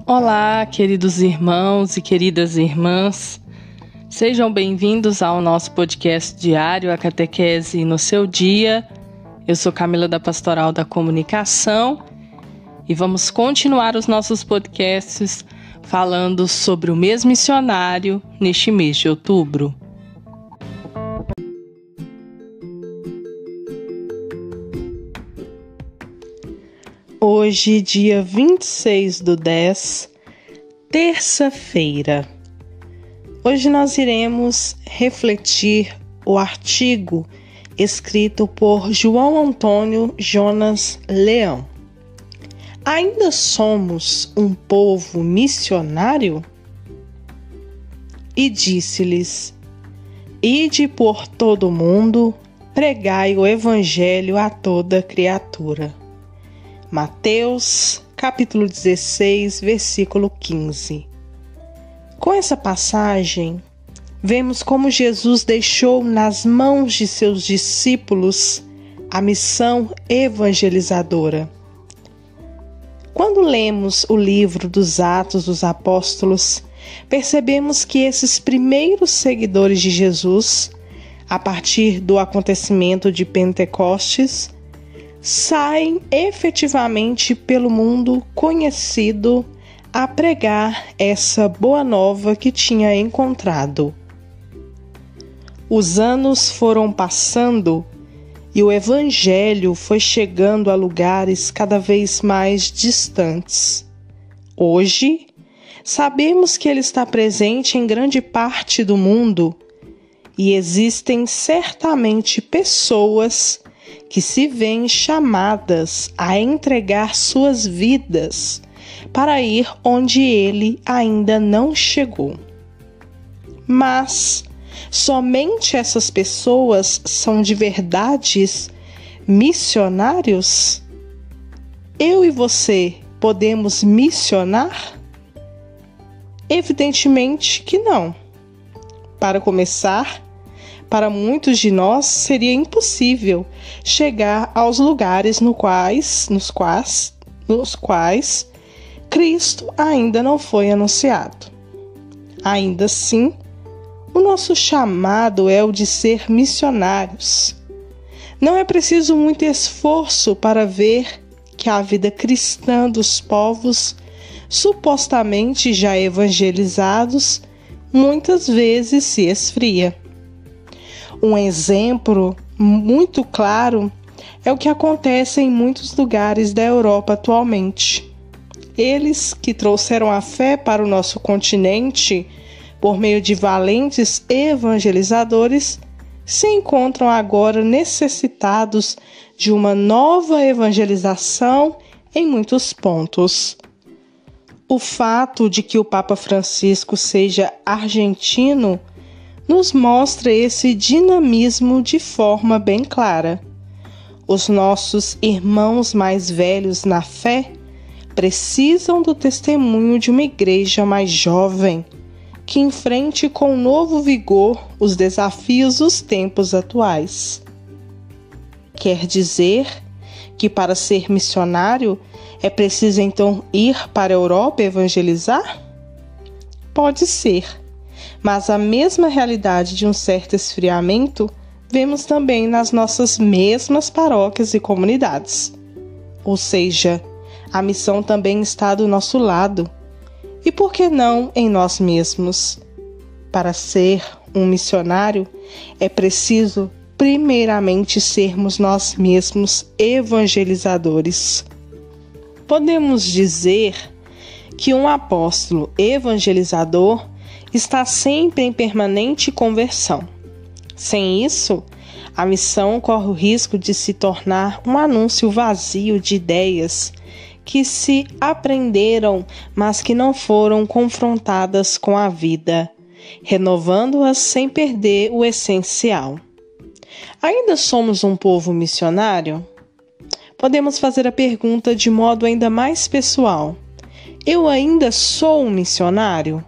Olá, queridos irmãos e queridas irmãs. Sejam bem-vindos ao nosso podcast diário, a Catequese no seu dia. Eu sou Camila da Pastoral da Comunicação e vamos continuar os nossos podcasts falando sobre o mês missionário neste mês de outubro. Hoje, dia 26/10, terça-feira. Hoje nós iremos refletir o artigo escrito por João Antônio Jonas Leão. Ainda somos um povo missionário? E disse-lhes: Ide por todo o mundo, pregai o evangelho a toda criatura. Mateus, capítulo 16, versículo 15. Com essa passagem, vemos como Jesus deixou nas mãos de seus discípulos a missão evangelizadora. Quando lemos o livro dos Atos dos Apóstolos, percebemos que esses primeiros seguidores de Jesus, a partir do acontecimento de Pentecostes, saem efetivamente pelo mundo conhecido a pregar essa boa nova que tinha encontrado. Os anos foram passando e o Evangelho foi chegando a lugares cada vez mais distantes. Hoje, sabemos que ele está presente em grande parte do mundo e existem certamente pessoas que se veem chamadas a entregar suas vidas para ir onde ele ainda não chegou. Mas somente essas pessoas são de verdade missionários? Eu e você podemos missionar? Evidentemente que não. Para começar, para muitos de nós seria impossível chegar aos lugares nos quais Cristo ainda não foi anunciado. Ainda assim, o nosso chamado é o de ser missionários. Não é preciso muito esforço para ver que a vida cristã dos povos, supostamente já evangelizados, muitas vezes se esfria. Um exemplo muito claro é o que acontece em muitos lugares da Europa atualmente. Eles que trouxeram a fé para o nosso continente por meio de valentes evangelizadores se encontram agora necessitados de uma nova evangelização em muitos pontos. O fato de que o Papa Francisco seja argentino nos mostra esse dinamismo de forma bem clara. Os nossos irmãos mais velhos na fé precisam do testemunho de uma igreja mais jovem, que enfrente com novo vigor os desafios dos tempos atuais. Quer dizer que para ser missionário é preciso então ir para a Europa evangelizar? Pode ser. Mas a mesma realidade de um certo esfriamento vemos também nas nossas mesmas paróquias e comunidades. Ou seja, a missão também está do nosso lado. E por que não em nós mesmos? Para ser um missionário, é preciso primeiramente sermos nós mesmos evangelizadores. Podemos dizer que um apóstolo evangelizador está sempre em permanente conversão. Sem isso, a missão corre o risco de se tornar um anúncio vazio de ideias que se aprenderam, mas que não foram confrontadas com a vida, renovando-as sem perder o essencial. Ainda somos um povo missionário? Podemos fazer a pergunta de modo ainda mais pessoal. Eu ainda sou um missionário?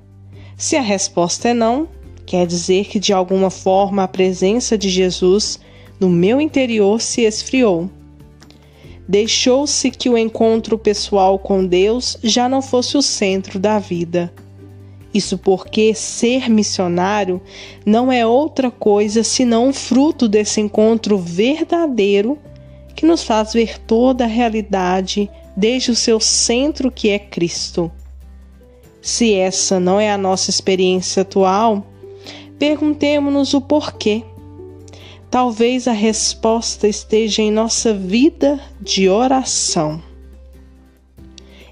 Se a resposta é não, quer dizer que de alguma forma a presença de Jesus no meu interior se esfriou. deixou-se que o encontro pessoal com Deus já não fosse o centro da vida. Isso porque ser missionário não é outra coisa senão um fruto desse encontro verdadeiro que nos faz ver toda a realidade desde o seu centro, que é Cristo. Se essa não é a nossa experiência atual, perguntemo-nos o porquê. Talvez a resposta esteja em nossa vida de oração.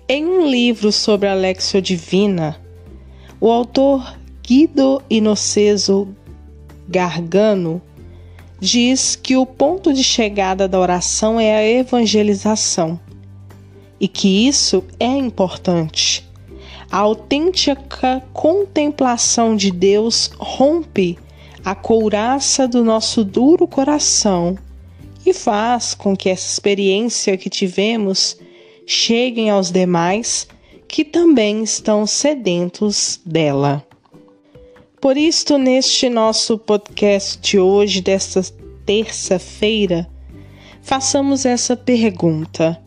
Em um livro sobre a Léxio Divina, o autor Guido Inoceso Gargano diz que o ponto de chegada da oração é a evangelização e que isso é importante. A autêntica contemplação de Deus rompe a couraça do nosso duro coração e faz com que essa experiência que tivemos chegue aos demais que também estão sedentos dela. Por isto, neste nosso podcast de hoje, desta terça-feira, façamos essa pergunta: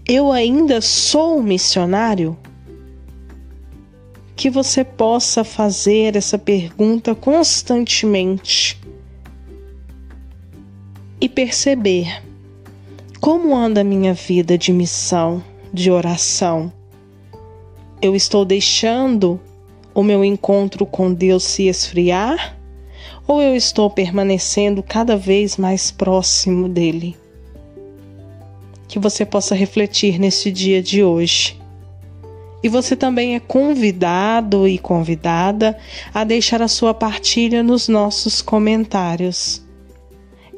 eu ainda sou missionário? Que você possa fazer essa pergunta constantemente e perceber como anda a minha vida de missão, de oração. Eu estou deixando o meu encontro com Deus se esfriar ou eu estou permanecendo cada vez mais próximo dele? Que você possa refletir nesse dia de hoje. E você também é convidado e convidada a deixar a sua partilha nos nossos comentários.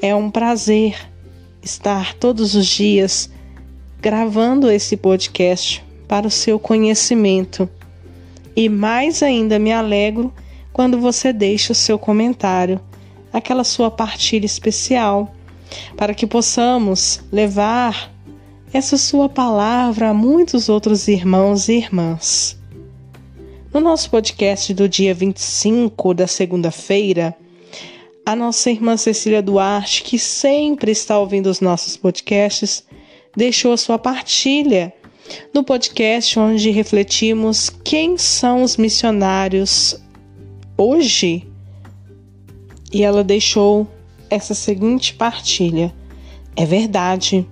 É um prazer estar todos os dias gravando esse podcast para o seu conhecimento. E mais ainda me alegro quando você deixa o seu comentário, aquela sua partilha especial, para que possamos levar essa sua palavra a muitos outros irmãos e irmãs. No nosso podcast do dia 25 da segunda-feira, a nossa irmã Cecília Duarte, que sempre está ouvindo os nossos podcasts, deixou a sua partilha no podcast onde refletimos quem são os missionários hoje. E ela deixou essa seguinte partilha: é verdade,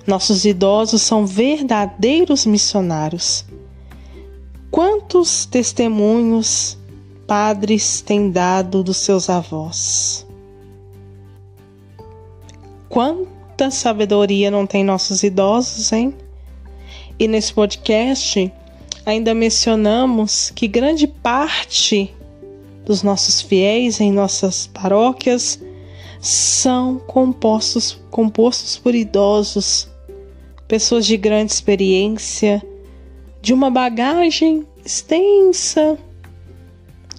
nossos idosos são verdadeiros missionários. Quantos testemunhos padres têm dado dos seus avós? Quanta sabedoria não tem nossos idosos, hein? E nesse podcast ainda mencionamos que grande parte dos nossos fiéis em nossas paróquias são compostos por idosos, pessoas de grande experiência, de uma bagagem extensa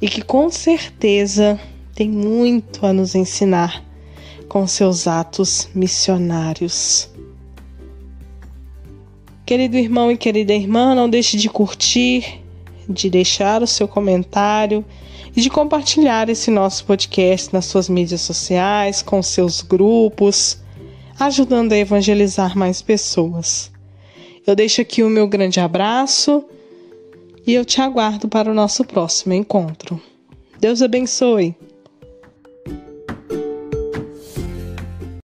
e que com certeza tem muito a nos ensinar com seus atos missionários. Querido irmão e querida irmã, não deixe de curtir, de deixar o seu comentário e de compartilhar esse nosso podcast nas suas mídias sociais, com seus grupos, ajudando a evangelizar mais pessoas. Eu deixo aqui o meu grande abraço e eu te aguardo para o nosso próximo encontro. Deus abençoe!